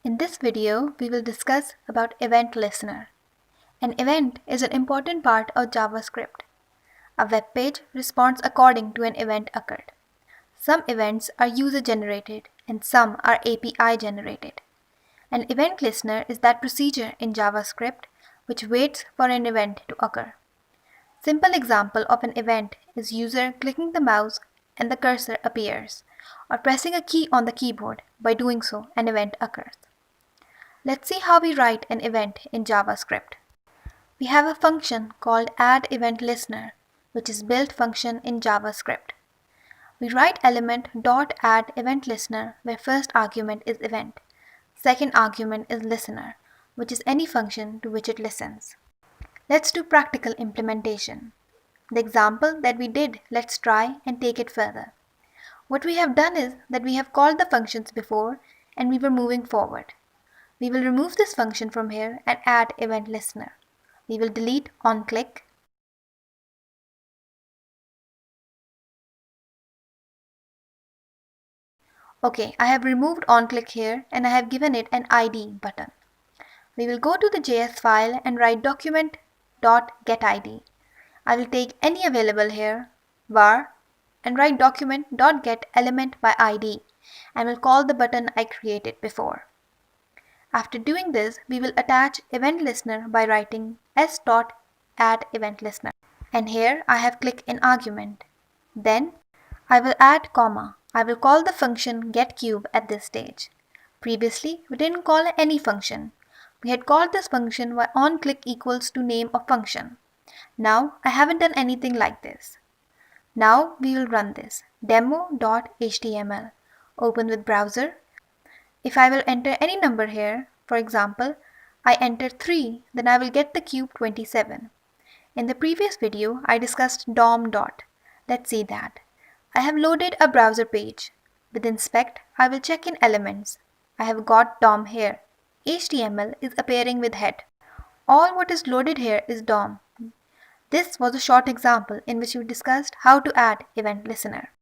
In this video, we will discuss about EventListener. An event is an important part of JavaScript. A web page responds according to an event occurred. Some events are user-generated and some are API-generated. An event listener is that procedure in JavaScript which waits for an event to occur. Simple example of an event is user clicking the mouse and the cursor appears, or pressing a key on the keyboard. By doing so, an event occurs. Let's see how we write an event in JavaScript. We have a function called addEventListener, which is built function in JavaScript. We write element .addEventListener where first argument is event, second argument is listener, which is any function to which it listens. Let's do practical implementation. The example that we did, let's try and take it further. What we have done is that we have called the functions before and we were moving forward. We will remove this function from here and add EventListener. We will delete onClick. Okay, I have removed onClick here and I have given it an ID button. We will go to the JS file and write document.getID. I will take any available here, var, and write document.getElementById and will call the button I created before. After doing this, we will attach EventListener by writing s.addEventListener. And here I have click in argument. Then I will add comma. I will call the function getCube at this stage. Previously, we didn't call any function. We had called this function while onClick equals to name of function. Now I haven't done anything like this. Now we will run this demo.html. Open with browser. If I will enter any number here, for example, I enter 3, then I will get the cube 27. In the previous video, I discussed DOM. Let's see that. I have loaded a browser page. With inspect, I will check in elements. I have got DOM here. HTML is appearing with head. All what is loaded here is DOM. This was a short example in which we discussed how to add EventListener.